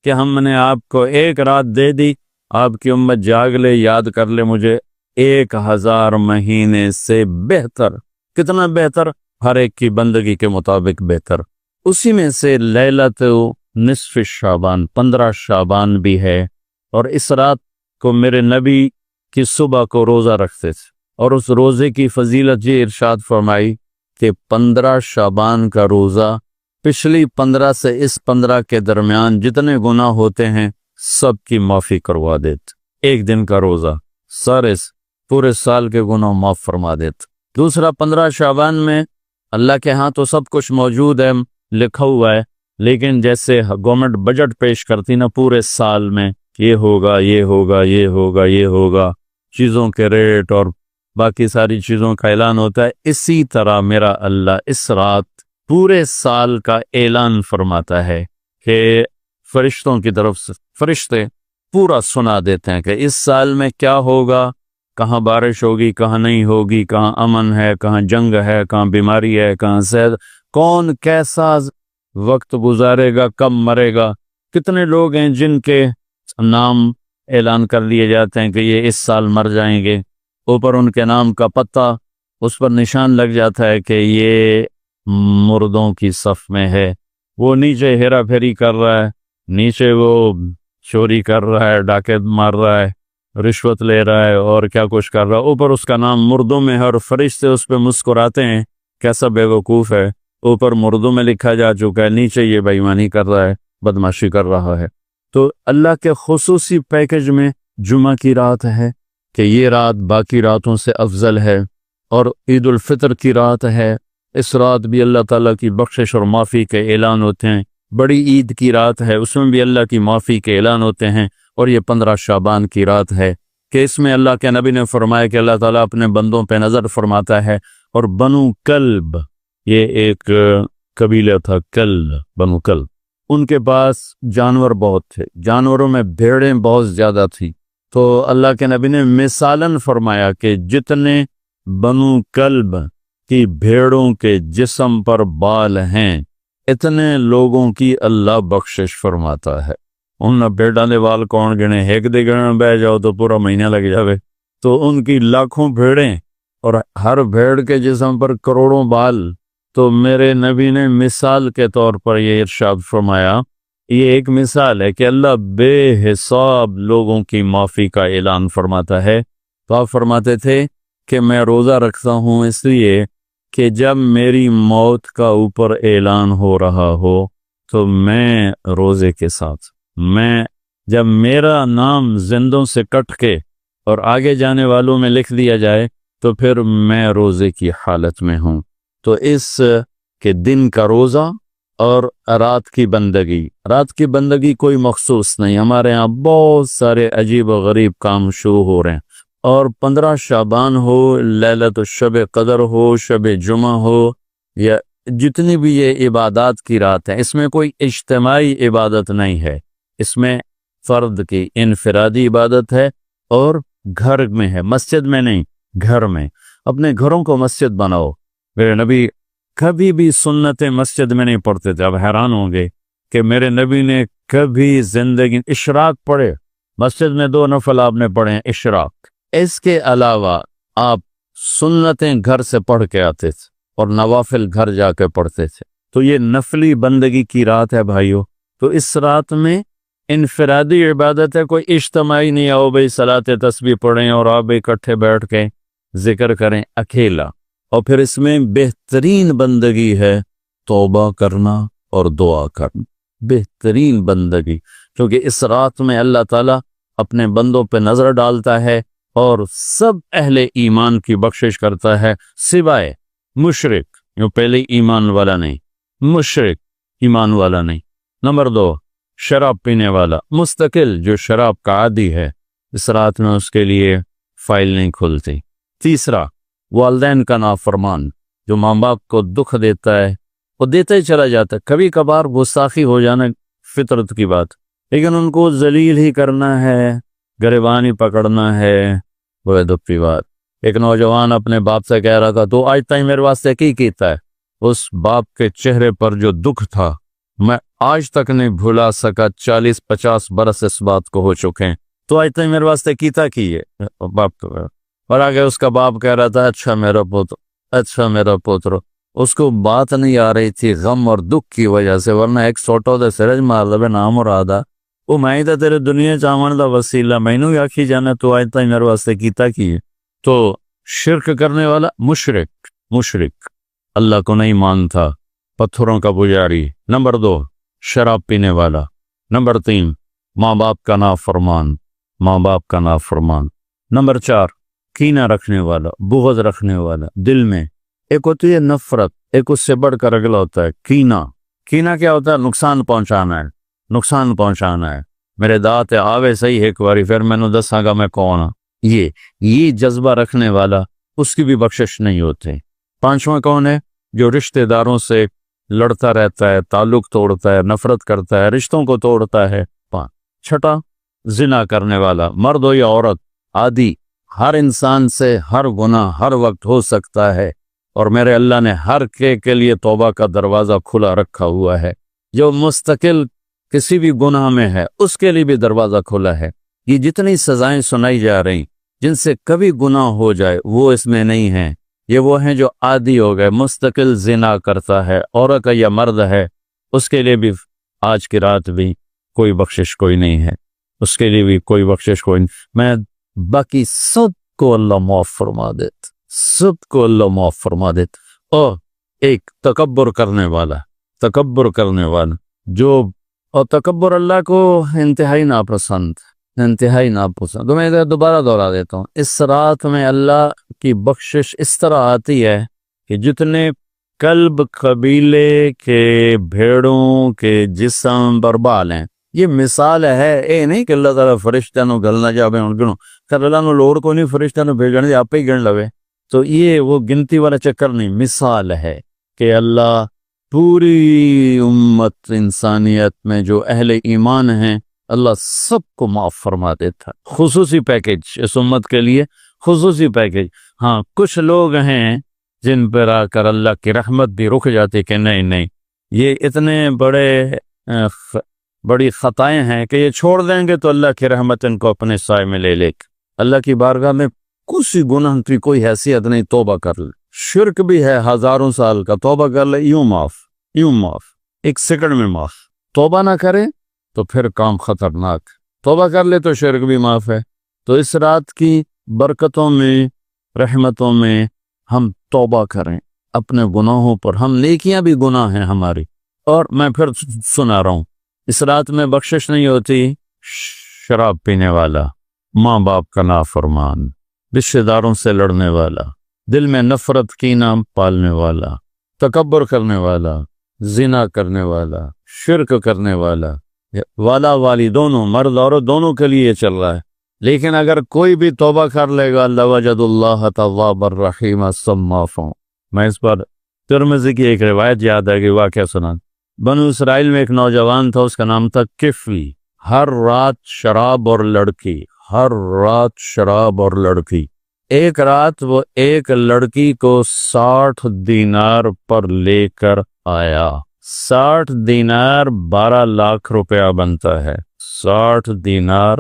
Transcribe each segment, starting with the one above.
کہ ہم نے آپ کو ایک رات دے دی، آپ کی امت جاگ لے، یاد کر لے مجھے، 1000 مہینے سے بہتر۔ کتنا بہتر؟ ہر ایک کی بندگی کے مطابق بہتر۔ اسی میں سے لیلۃ نصف شعبان، 15 شعبان بھی ہے، اور اس رات کو میرے نبی کی صبح کو روزہ رکھتے تھے، اور اس روزے کی فضیلت یہ ارشاد فرمائی کہ 15 شعبان کا روزہ پچھلی 15 سے اس 15 کے درمیان جتنے گناہ ہوتے ہیں سب کی معافی کروا دیتے۔ ایک دن کا روزہ سارے پورے سال کے گناہ معاف فرما دیتے۔ دوسرا، 15 شعبان میں اللہ کے ہاں تو سب کچھ موجود ہے، لکھا ہوا ہے، لیکن جیسے گورنمنٹ بجٹ پیش کرتی نا پورے سال میں، یہ ہوگا، یہ ہوگا، یہ ہوگا، یہ ہوگا، چیزوں کے ریٹ اور باقی ساری چیزوں کا اعلان ہوتا ہے، اسی طرح میرا اللہ اس رات پورے سال کا اعلان فرماتا ہے کہ فرشتوں کی طرف سے فرشتے پورا سنا دیتے ہیں کہ اس سال میں کیا ہوگا، کہاں بارش ہوگی، کہاں نہیں ہوگی، کہاں امن ہے، کہاں جنگ ہے، کہاں بیماری ہے، کہاں صحت، کون کیسا وقت گزارے گا، کب مرے گا، کتنے لوگ ہیں جن کے نام اعلان کر لیے جاتے ہیں کہ یہ اس سال مر جائیں گے، اوپر ان کے نام کا پتہ اس پر نشان لگ جاتا ہے کہ یہ مردوں کی صف میں ہے۔ وہ نیچے ہیرا پھیری کر رہا ہے، نیچے وہ چوری کر رہا ہے، ڈاکے مار رہا ہے، رشوت لے رہا ہے اور کیا کچھ کر رہا ہے، اوپر اس کا نام مردوں میں ہے، اور فرشتے اس پہ مسکراتے ہیں، کیسا بے وقوف ہے، اوپر مردوں میں لکھا جا چکا ہے، نیچے یہ بے ایمانی کر رہا ہے، بدمعاشی کر رہا ہے۔ تو اللہ کے خصوصی پیکج میں جمعہ کی رات ہے کہ یہ رات باقی راتوں سے افضل ہے، اور عید الفطر کی رات ہے، اس رات بھی اللہ تعالیٰ کی بخشش اور معافی کے اعلان ہوتے ہیں۔ بڑی عید کی رات ہے، اس میں بھی اللہ کی معافی کے اعلان ہوتے ہیں، اور یہ 15 شعبان کی رات ہے کہ اس میں اللہ کے نبی نے فرمایا کہ اللہ تعالیٰ اپنے بندوں پہ نظر فرماتا ہے، اور بنو کلب، یہ ایک قبیلہ تھا، بنو کلب، ان کے پاس جانور بہت تھے، جانوروں میں بھیڑیں بہت زیادہ تھی، تو اللہ کے نبی نے مثالاً فرمایا کہ جتنے بنو کلب کی بھیڑوں کے جسم پر بال ہیں اتنے لوگوں کی اللہ بخشش فرماتا ہے۔ ان بھیڑاں دے بال کون گنے، ایک دے گنے بہ جاؤ تو پورا مہینہ لگ جاوے، تو ان کی لاکھوں بھیڑیں اور ہر بھیڑ کے جسم پر کروڑوں بال۔ تو میرے نبی نے مثال کے طور پر یہ ارشاد فرمایا، یہ ایک مثال ہے کہ اللہ بے حساب لوگوں کی معافی کا اعلان فرماتا ہے۔ تو آپ فرماتے تھے کہ میں روزہ رکھتا ہوں اس لیے کہ جب میری موت کا اوپر اعلان ہو رہا ہو تو میں روزے کے ساتھ، جب میرا نام زندوں سے کٹ کے اور آگے جانے والوں میں لکھ دیا جائے تو پھر میں روزے کی حالت میں ہوں۔ تو اس کے دن کا روزہ اور رات کی بندگی کوئی مخصوص نہیں، ہمارے ہاں بہت سارے عجیب و غریب کام شروع ہو رہے ہیں، اور 15 شعبان ہو، لیلۃ الشب قدر ہو، شب جمعہ ہو، یا جتنی بھی یہ عبادات کی رات ہے، اس میں کوئی اجتماعی عبادت نہیں ہے، اس میں فرد کی انفرادی عبادت ہے، اور گھر میں ہے، مسجد میں نہیں، گھر میں۔ اپنے گھروں کو مسجد بناؤ۔ میرے نبی کبھی بھی سنتیں مسجد میں نہیں پڑھتے تھے۔ اب حیران ہوں گے کہ میرے نبی نے کبھی زندگی اشراق پڑھے، مسجد میں 2 نفل آپ نے پڑھے ہیں اشراق، اس کے علاوہ آپ سنتیں گھر سے پڑھ کے آتے تھے اور نوافل گھر جا کے پڑھتے تھے۔ تو یہ نفلی بندگی کی رات ہے بھائیو۔ تو اس رات میں انفرادی عبادت ہے، کوئی اجتماعی نہیں، آؤ بھائی صلاۃ تسبیح پڑھیں اور آپ اکٹھے بیٹھ کے ذکر کریں اکیلا۔ اور پھر اس میں بہترین بندگی ہے توبہ کرنا اور دعا کرنا، بہترین بندگی، کیونکہ اس رات میں اللہ تعالیٰ اپنے بندوں پہ نظر ڈالتا ہے اور سب اہل ایمان کی بخشش کرتا ہے، سوائے مشرک، جو پہلے ایمان والا نہیں، مشرک ایمان والا نہیں۔ نمبر 2، شراب پینے والا، مستقل جو شراب کا عادی ہے، اس رات میں اس کے لیے فائل نہیں کھلتی۔ تیسرا، والدین کا نافرمان، جو ماں باپ کو دکھ دیتا ہے، وہ دیتا ہی چلا جاتا ہے، کبھی کبھار گستاخی ہو جانا فطرت کی بات، لیکن ان کو ذلیل ہی کرنا ہے، گریبان ہی پکڑنا ہے، وہ دکھ کی بات۔ ایک نوجوان اپنے باپ سے کہہ رہا تھا، تو آج تک میرے واسطے کی کیتا ہے؟ اس باپ کے چہرے پر جو دکھ تھا، میں آج تک نہیں بھلا سکا، 40-50 برس اس بات کو ہو چکے ہیں، تو آج تک میرے واسطے کیتا کی ہے باپ تو۔ اور آگے اس کا باپ کہہ رہا تھا اچھا میرا پوتر، اچھا میرا پوتر، اس کو بات نہیں آ رہی تھی غم اور دکھ کی وجہ سے، ورنہ ایک سوٹو دے سرج مار دے نام اور آدھا وہ میں تو تیرے دنیا چاون دا وسیلہ مینوں ہی آکھی جانا، تو آج تک میرے واسطے کیتا کی ہے۔ تو شرک کرنے والا مشرک اللہ کو نہیں مانتا، پتھروں کا پجاری۔ نمبر 2 شراب پینے والا۔ نمبر 3 ماں باپ کا نافرمان۔ نمبر 4 کینہ رکھنے والا، بغض رکھنے والا دل میں۔ ایک ہوتی ہے نفرت، ایک اس سے بڑھ کر اگلا ہوتا ہے کینہ۔ کینہ کیا ہوتا ہے؟ نقصان پہنچانا ہے۔ میرے دانت آوے صحیح ایک باری پھر میں نے دساں گا میں کون ہوں۔ یہ جذبہ رکھنے والا اس کی بھی بخشش نہیں ہوتے۔ 5واں کون ہے؟ جو رشتہ داروں سے لڑتا رہتا ہے، تعلق توڑتا ہے، نفرت کرتا ہے، رشتوں کو توڑتا ہے۔ 6 زنا کرنے والا، مرد ہو یا عورت، عادی۔ ہر انسان سے ہر گناہ ہر وقت ہو سکتا ہے، اور میرے اللہ نے ہر کے لیے توبہ کا دروازہ کھلا رکھا ہوا ہے۔ جو مستقل کسی بھی گناہ میں ہے اس کے لیے بھی دروازہ کھلا ہے۔ یہ جتنی سزائیں سنائی جا رہی جن سے کبھی گناہ ہو جائے وہ اس میں نہیں ہیں، یہ وہ ہیں جو عادی ہو گئے، مستقل زنا کرتا ہے، عورت یا مرد ہے، اس کے لیے بھی آج کی رات بھی کوئی بخشش کوئی نہیں ہے، اس کے لیے بھی کوئی بخشش کوئی نہیں۔ میں باقی سب کو اللہ معاف فرما دیتا، سب کو اللہ معاف فرما دیتا۔ اور ایک تکبر کرنے والا جو، اور تکبر اللہ کو انتہائی ناپسند۔ تو میں ادھر دوبارہ دہرا دیتا ہوں، اس رات میں اللہ کی بخشش اس طرح آتی ہے کہ جتنے کلب قبیلے کے بھیڑوں کے جسم بربال ہیں، یہ مثال ہے، اے نہیں کہ اللہ تعالیٰ فرشتہ نو گلنا جاوے ان گنو کر اللہ نو لوڑ کو نہیں فرشتہ نو بھیجنے آپ ہی گن لوے، تو یہ وہ گنتی والا چکر نہیں، مثال ہے کہ اللہ پوری امت انسانیت میں جو اہل ایمان ہیں اللہ سب کو معاف فرما دیتا۔ خصوصی پیکج اس امت کے لیے، خصوصی پیکج۔ ہاں کچھ لوگ ہیں جن پر آ کر اللہ کی رحمت بھی رک جاتی کہ نہیں یہ اتنے بڑی خطائیں ہیں کہ یہ چھوڑ دیں گے تو اللہ کی رحمت ان کو اپنے سائے میں لے لے۔ اللہ کی بارگاہ میں کسی گناہ کی کوئی حیثیت نہیں، توبہ کر لے، شرک بھی ہے 1000 سال کا، توبہ کر لے یوں معاف، 1 سیکنڈ میں معاف۔ توبہ نہ کرے تو پھر کام خطرناک، توبہ کر لے تو شرک بھی معاف ہے۔ تو اس رات کی برکتوں میں، رحمتوں میں ہم توبہ کریں اپنے گناہوں پر، ہم نیکیاں بھی گناہ ہیں ہماری۔ اور میں پھر سنا رہا ہوں، اس رات میں بخشش نہیں ہوتی شراب پینے والا، ماں باپ کا نافرمان، رشتہ داروں سے لڑنے والا، دل میں نفرت کینہ پالنے والا، تکبر کرنے والا، زنا کرنے والا، شرک کرنے والا، والی دونوں، مرد عورت دونوں کے لیے چل رہا ہے۔ لیکن اگر کوئی بھی توبہ کر لے گا لوجد اللہ تواب الرحیم سب معاف ہوں۔ میں اس پر ترمذی کی ایک روایت یاد ہے کہ واقعہ سنا، بنو اسرائیل میں ایک نوجوان تھا، اس کا نام تھا کفلی۔ ہر رات شراب اور لڑکی، ایک رات وہ ایک لڑکی کو 60 دینار پر لے کر آیا۔ 60 دینار 12 لاکھ روپیہ بنتا ہے، 60 دینار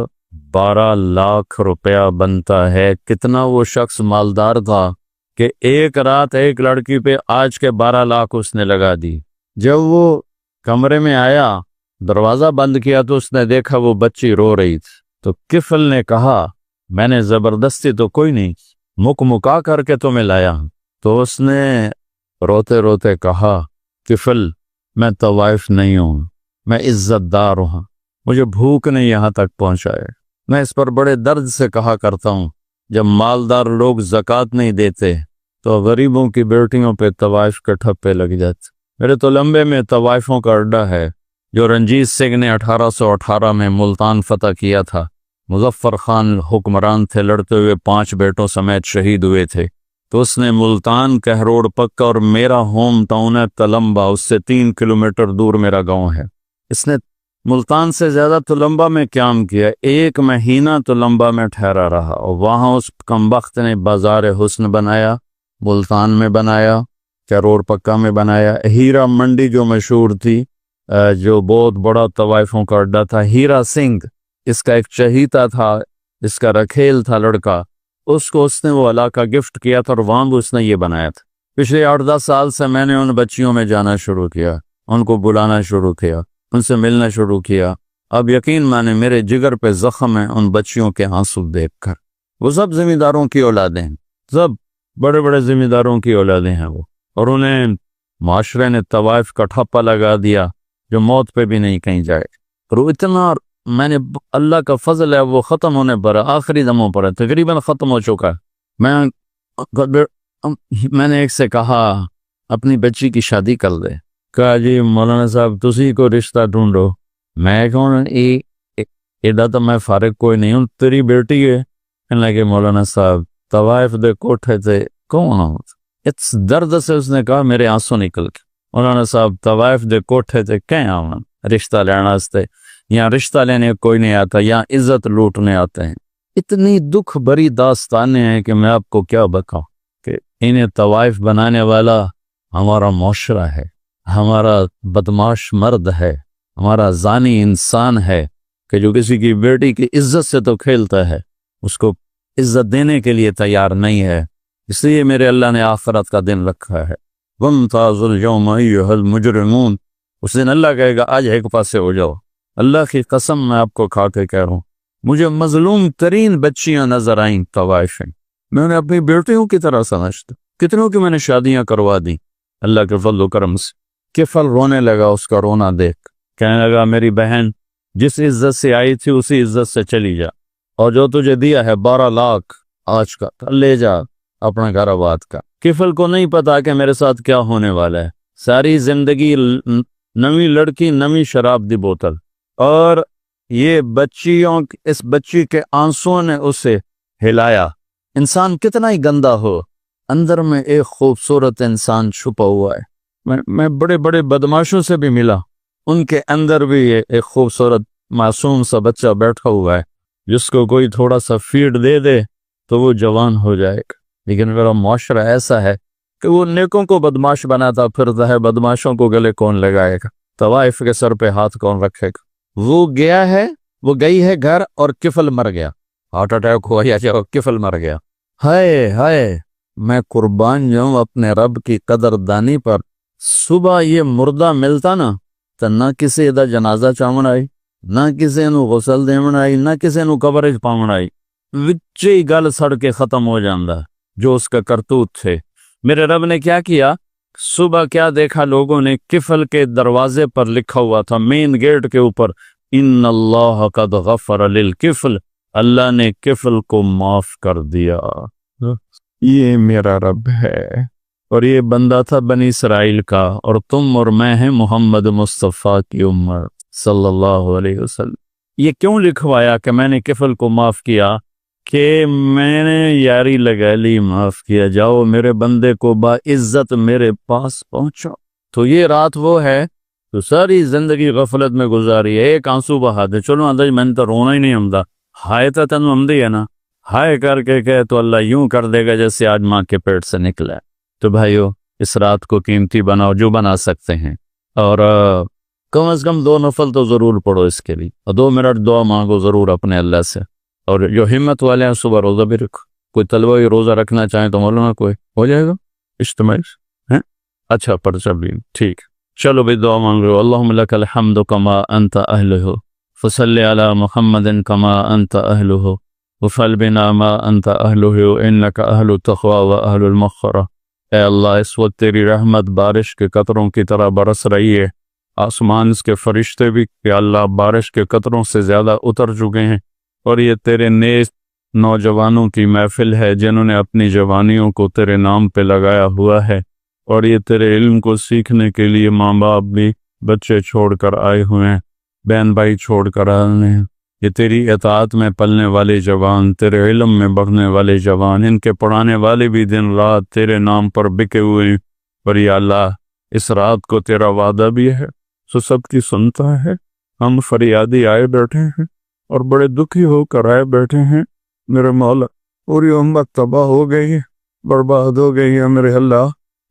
12 لاکھ روپیہ بنتا ہے۔ کتنا وہ شخص مالدار تھا کہ ایک رات ایک لڑکی پہ آج کے 12 لاکھ اس نے لگا دی۔ جب وہ کمرے میں آیا، دروازہ بند کیا تو اس نے دیکھا وہ بچی رو رہی تھی، تو کفل نے کہا میں نے زبردستی تو کوئی نہیں، مکا کر کے تمہیں لایا ہوں۔ تو اس نے روتے روتے کہا کفل میں طوائف نہیں ہوں، میں عزت دار ہوں، مجھے بھوک نے یہاں تک پہنچائے۔ میں اس پر بڑے درد سے کہا کرتا ہوں، جب مالدار لوگ زکوٰۃ نہیں دیتے تو غریبوں کی بیٹیوں پہ طوائف کے ٹھپے لگ جاتے۔ میرے تو لمبے میں طوائفوں کا اڈا ہے، جو رنجیت سنگھ نے 1818 میں ملتان فتح کیا تھا۔ مظفر خان حکمران تھے، لڑتے ہوئے 5 بیٹوں سمیت شہید ہوئے تھے، تو اس نے ملتان کہروڑ پکا، اور میرا ہوم ٹاؤن ہے تلمبا، اس سے 3 کلومیٹر دور میرا گاؤں ہے۔ اس نے ملتان سے زیادہ تلمبا میں قیام کیا، 1 مہینہ تلمبا میں ٹھہرا رہا، اور وہاں اس کمبخت نے بازار حسن بنایا، ملتان میں بنایا، کہروڑ پکا میں بنایا، ہیرا منڈی جو مشہور تھی جو بہت بڑا طوائفوں کا اڈا تھا، ہیرا سنگھ اس کا ایک چہیتا تھا، اس کا رکھیل تھا لڑکا، اس کو اس نے وہ علاقہ گفٹ کیا تھا اور وہاں بھی اس نے یہ بنایا تھا۔ پچھلے 8-10 سال سے میں نے ان بچیوں میں جانا شروع کیا، ان کو بلانا شروع کیا، ان سے ملنا شروع کیا۔ اب یقین مانے میرے جگر پہ زخم ہے ان بچیوں کے آنسو دیکھ کر۔ وہ سب زمینداروں کی اولادیں ہیں، سب بڑے بڑے زمینداروں کی اولادیں ہیں وہ، اور انہیں معاشرے نے طوائف کا ٹھپا لگا دیا جو موت پہ بھی نہیں کہیں جائے۔ اور وہ اتنا، میں نے اللہ کا فضل ہے وہ ختم ہونے پر آخری دموں پر ہے، تقریباً ختم ہو چکا ہے۔ میں نے ایک سے کہا اپنی بچی کی شادی کر دے، کہا جی مولانا صاحب تسی کو رشتہ ڈھونڈو۔ میں کہوں ایڈا تو میں فارغ کوئی نہیں ہوں، تیری بیٹی ہے۔ کہنے لگے مولانا صاحب طوائف دے کوٹھے تے کون آؤں؟ اس درد سے اس نے کہا میرے آنسو نکل کے، مولانا صاحب طوائف دے کوٹھے تے کہیں آؤں رشتہ لینا واسطے؟ یہاں رشتہ لینے کوئی نہیں آتا، یہاں عزت لوٹنے آتے ہیں۔ اتنی دکھ بری داستانیں ہیں کہ میں آپ کو کیا بتاؤں کہ انہیں طوائف بنانے والا ہمارا معاشرہ ہے، ہمارا بدماش مرد ہے، ہمارا زانی انسان ہے کہ جو کسی کی بیٹی کی عزت سے تو کھیلتا ہے، اس کو عزت دینے کے لیے تیار نہیں ہے۔ اس لیے میرے اللہ نے آخرت کا دن رکھا ہے، وَامْتَازُوا الْيَوْمَ أَيُّهَا الْمُجْرِمُونَ۔ اس دن اللہ کہے گا آج ایک پاسے ہو جاؤ۔ اللہ کی قسم میں آپ کو کھا کے کہہ رہا ہوں، مجھے مظلوم ترین بچیاں نظر آئیں طوائف ہیں، میں انہیں اپنی بیٹیوں کی طرح سمجھتا، کتنوں کی میں نے شادیاں کروا دی اللہ کے فضل و کرم سے۔ کفل رونے لگا اس کا رونا دیکھ، کہنے لگا میری بہن جس عزت سے آئی تھی اسی عزت سے چلی جا، اور جو تجھے دیا ہے 12 لاکھ آج کا لے جا اپنا گھر آباد کا۔ کفل کو نہیں پتا کہ میرے ساتھ کیا ہونے والا ہے، ساری زندگی نویں لڑکی نویں شراب دی بوتل، اور یہ اس بچی کے آنسوں نے اسے ہلایا۔ انسان کتنا ہی گندا ہو، اندر میں ایک خوبصورت انسان چھپا ہوا ہے۔ میں بڑے بڑے بدماشوں سے بھی ملا، ان کے اندر بھی ایک خوبصورت معصوم سا بچہ بیٹھا ہوا ہے جس کو کوئی تھوڑا سا فیڈ دے دے تو وہ جوان ہو جائے گا۔ لیکن میرا معاشرہ ایسا ہے کہ وہ نیکوں کو بدماش بناتا پھرتا ہے، بدماشوں کو گلے کون لگائے گا، طوائف کے سر پہ ہاتھ کون رکھے گا۔ وہ گئی ہے گھر اور کفل مر گیا، ہارٹ اٹیک ہوا یا کفل مر گیا۔ ہائے ہائے، میں قربان جاؤں اپنے رب کی قدردانی پر۔ صبح یہ مردہ ملتا نا تو نہ کسی دا جنازہ چاون آئی، نہ کسی نو غسل دیون آئی، نہ کسی نو قبر وچ پاون آئی، وچے ہی گل سڑ کے ختم ہو جاندہ جو اس کا کرتوت تھے۔ میرے رب نے کیا کیا، صبح کیا دیکھا لوگوں نے، کفل کے دروازے پر لکھا ہوا تھا، مین گیٹ کے اوپر، ان اللہ قد غفر للکفل، اللہ نے کفل کو معاف کر دیا۔ یہ میرا رب ہے، اور یہ بندہ تھا بنی اسرائیل کا، اور تم اور میں ہیں محمد مصطفیٰ کی امت صلی اللہ علیہ وسلم۔ یہ کیوں لکھوایا کہ میں نے کفل کو معاف کیا؟ کہ میں نے یاری لگا لی، معاف کیا، جاؤ میرے بندے کو باعزت میرے پاس پہنچو۔ تو یہ رات وہ ہے تو ساری زندگی غفلت میں گزاری ہے، ایک آنسو بہا دے، چلو اندر میں نے تو رونا ہی نہیں ہمدا، ہائے تو تنو ہمدی ہے نا، ہائے کر کے کہے تو اللہ یوں کر دے گا جیسے آج ماں کے پیٹ سے نکلا ہے۔ تو بھائیو اس رات کو قیمتی بناؤ جو بنا سکتے ہیں، اور کم از کم 2 نفل تو ضرور پڑھو اس کے لیے، اور 2 منٹ دعا مانگو ضرور اپنے اللہ سے۔ اور جو ہمت والے ہیں صبح روزہ بھی رکھو، کوئی طلبہ روزہ رکھنا چاہیں تو مولانا کوئی ہو جائے گا اجتماعی ہیں، اچھا پرچہ بھی ٹھیک۔ چلو بھی دعا مانگ رہے ہو، اللہم لک الحمد کما انت اہلہ، فصلی علی محمد کما انت اہلہ، وفعل بنا ما انت اہلہ انک اہل التقوی و اہل المغفرہ۔ اے اللہ اس وقت تیری رحمت بارش کے قطروں کی طرح برس رہی ہے، آسمان کے فرشتے بھی کہ اللہ بارش کے قطروں سے زیادہ اتر چکے ہیں، اور یہ تیرے نیک نوجوانوں کی محفل ہے جنہوں نے اپنی جوانیوں کو تیرے نام پہ لگایا ہوا ہے، اور یہ تیرے علم کو سیکھنے کے لیے ماں باپ بھی بچے چھوڑ کر آئے ہوئے ہیں، بہن بھائی چھوڑ کر آئے ہیں۔ یہ تیری اطاعت میں پلنے والے جوان، تیرے علم میں بڑھنے والے جوان، ان کے پڑھانے والے بھی دن رات تیرے نام پر بکے ہوئے ہیں، اور یا اللہ اس رات کو تیرا وعدہ بھی ہے سو سب کی سنتا ہے۔ ہم فریادی آئے بیٹھے ہیں اور بڑے دکھی ہو کر آئے بیٹھے ہیں، میرے مولا پوری امت تباہ ہو گئی ہے، برباد ہو گئی ہے میرے اللہ۔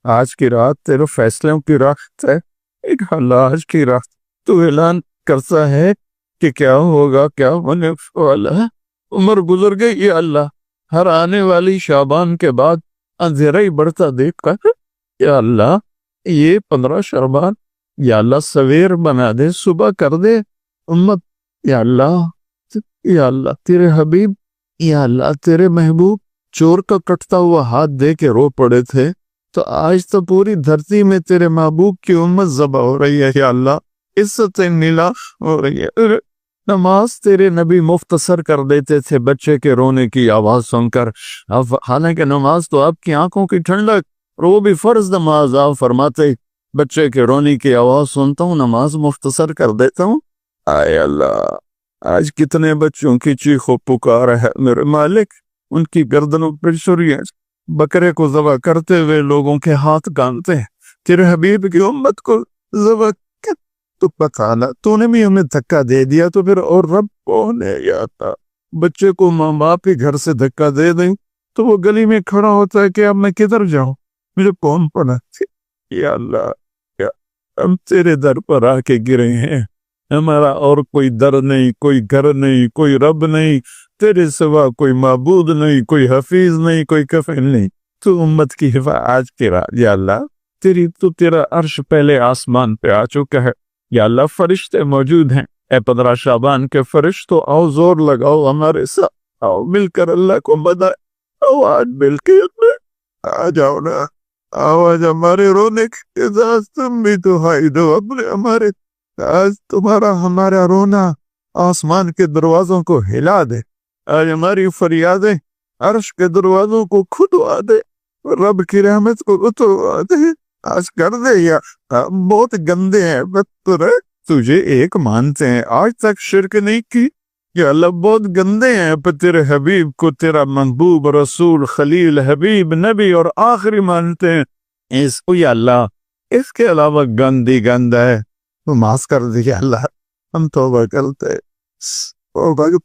آج کی رات تیرے فیصلوں کی رات ہے، ایک اللہ آج کی رات تو اعلان کرتا ہے کہ کیا ہوگا، کیا ہونے والا ہے۔ عمر گزر گئی، یا اللہ ہر آنے والی شعبان کے بعد اندھیرا ہی بڑھتا دیکھ کر یا اللہ یہ 15 شعبان یا اللہ سویر بنا دے، صبح کر دے امت، یا اللہ تیرے حبیب، یا اللہ تیرے محبوب چور کا کٹتا ہوا ہاتھ دے کے رو پڑے تھے، تو آج تو پوری دھرتی میں تیرے محبوب کی امت ذبح ہو رہی ہے، یا اللہ عزت نیلا ہو رہی ہے۔ نماز تیرے نبی مختصر کر دیتے تھے بچے کے رونے کی آواز سن کر، اب حالانکہ نماز تو آپ کی آنکھوں کی ٹھنڈک، اور وہ بھی فرض نماز، آپ فرماتے بچے کے رونے کی آواز سنتا ہوں نماز مختصر کر دیتا ہوں۔ آئے اللہ آج کتنے بچوں کی چیخ و پکار ہے میرے مالک، ان کی گردنوں پر چھریاں، بکرے کو ذبح کرتے ہوئے لوگوں کے ہاتھ کانپتے ہیں، تیرے حبیب کی امت کو ذبح کر، تو پتا نہ تو نے بھی ہمیں دھکا دے دیا تو پھر اور رب کون ہے؟ یا اللہ بچے کو ماں باپ کے گھر سے دھکا دے دیں تو وہ گلی میں کھڑا ہوتا ہے کہ اب میں کدھر جاؤں، مجھے کون پڑا؟ یا اللہ ہم تیرے در پر آ کے گرے ہیں، ہمارا اور کوئی در نہیں، کوئی گھر نہیں، کوئی رب نہیں، تیرے سوا کوئی معبود نہیں، کوئی حفیظ نہیں، کوئی کفیل نہیں، تو امت کی حفاظت آج تیرا یا اللہ تیرا عرش پہلے آسمان پہ آ چکا ہے، یا اللہ فرشتے موجود ہیں، اے 15 شعبان کے فرشتوں آؤ زور لگاؤ ہمارے ساتھ، آؤ مل کر اللہ کو مدائے، آؤ آج مل کے آ جاؤ نا، آج ہمارے رونے کے اعزاز تم بھی دہائی دو اپنے، ہمارے آج تمہارا ہمارا رونا آسمان کے دروازوں کو ہلا دے، آج ہماری فریادیں عرش کے دروازوں کو کھدوا دے، رب کی رحمت کو اتروا دے، آج کر دے، یا بہت گندے ہیں بدتر ہے، تجھے ایک مانتے ہیں، آج تک شرک نہیں کی، یا اللہ بہت گندے ہیں پر تیرے حبیب کو تیرا محبوب رسول خلیل حبیب نبی اور آخری مانتے ہیں، اس کو یا اللہ اس کے علاوہ گندی گند ہے تو معاف کر دے یا اللہ، ہم توبہ کرتے،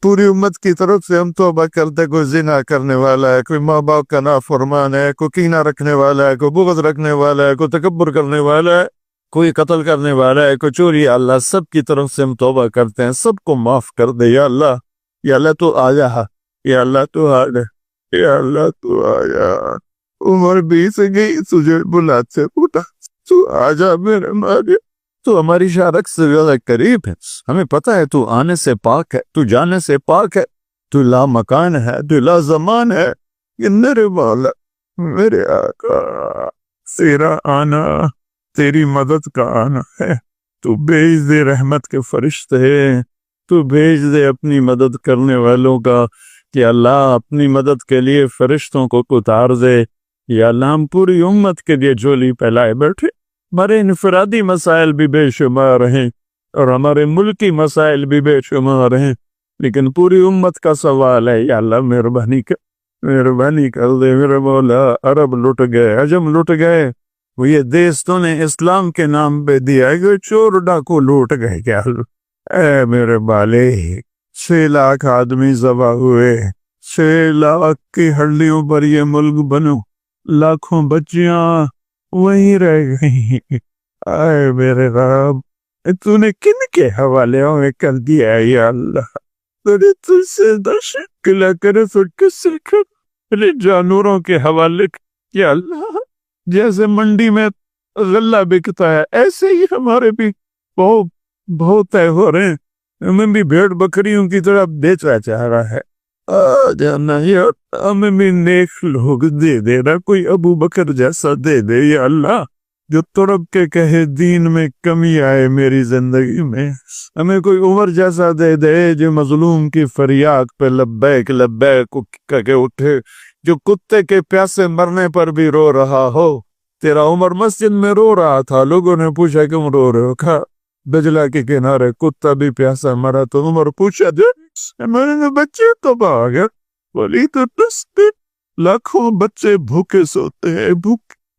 پوری امت کی طرف سے ہم توبہ کرتے، کوئی زنا کرنے والا ہے، کوئی ماں باپ کا نافرمان ہے، کوئی کینہ رکھنے والا ہے، کوئی بغض رکھنے والا ہے، کوئی تکبر کرنے والا ہے، کوئی قتل کرنے والا ہے، کوئی چوری، یا اللہ سب کی طرف سے ہم توبہ کرتے ہیں، سب کو معاف کر دے یا اللہ، یا اللہ تو آ جا، یا اللہ تو آ جا، یا اللہ تو آ جا، عمر بیت گئی تجھے بلاتے پوتا، تو آ جا میرے مالک، تو ہماری شارک سے زیادہ قریب ہے، ہمیں پتہ ہے تو آنے سے پاک ہے، تو جانے سے پاک ہے، تو لا مکان ہے، تو لا زمان ہے، یہ میرے مولا میرے آقا تیرا آنا تیری مدد کا آنا ہے، تو بھیج دے رحمت کے فرشتے، تو بھیج دے اپنی مدد کرنے والوں کا، کہ اللہ اپنی مدد کے لیے فرشتوں کو اتار دے، یا اللہ ہم پوری امت کے لیے جھولی پھیلائے بیٹھے، ہمارے انفرادی مسائل بھی بے شمار ہیں اور ہمارے ملکی مسائل بھی بے شمار ہیں، لیکن پوری امت کا سوال ہے، یا اللہ مہربانی کر دے میرے مولا، عرب لٹ گئے، عجم لٹ گئے، وہ یہ دیس تو نے اسلام کے نام پہ دیا ہے کہ چور ڈاکو لوٹ گئے، کیا اے میرے بالے 6 لاکھ آدمی ذبح ہوئے، 6 لاکھ کی ہڈیوں پر یہ ملک بنو، لاکھوں بچیاں وہیں رہ گئی، اے میرے رب تو نے کن کے حوالے میں کر دیا ہے یا اللہ، تو نے تجھ سے دشت کلا کرے تو کس سے کر جانوروں کے حوالے یا اللہ، جیسے منڈی میں غلہ بکتا ہے ایسے ہی ہمارے بھی بہت طے ہو رہے ہیں، ہمیں بھی بھیڑ بکریوں کی طرح بیچا جا رہا ہے، جانا یا ہمیں بھی نیک لوگ دے دے رہا، کوئی ابو بکر جیسا دے دے یا اللہ، جو تڑپ کے کہے دین میں کمی آئے میری زندگی میں، ہمیں کوئی عمر جیسا دے دے جو مظلوم کی فریاد پہ لبیک لبیک کہہ کے اٹھے، جو کتے کے پیاسے مرنے پر بھی رو رہا ہو، تیرا عمر مسجد میں رو رہا تھا، لوگوں نے پوچھا کیوں رو رہے ہو، کہا دجلہ کے کنارے کتا بھی پیاسا مرا، تو عمر پوچھا ہمارے بچے تو آ گیا، بولی تو 10 دن لاکھوں بچے بھوکے سوتے ہیں،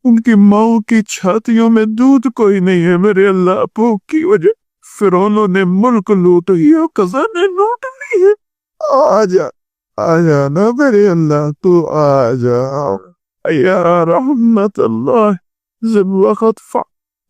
ان کی ماؤں کی چھاتیوں میں دودھ کوئی نہیں ہے میرے اللہ، بھوک کی وجہ فرعونوں نے ملک لوٹ لیا، خزانے لوٹ لیے، آ جا نا میرے اللہ، تو آ جا یا رحمت اللہ ذی الوقت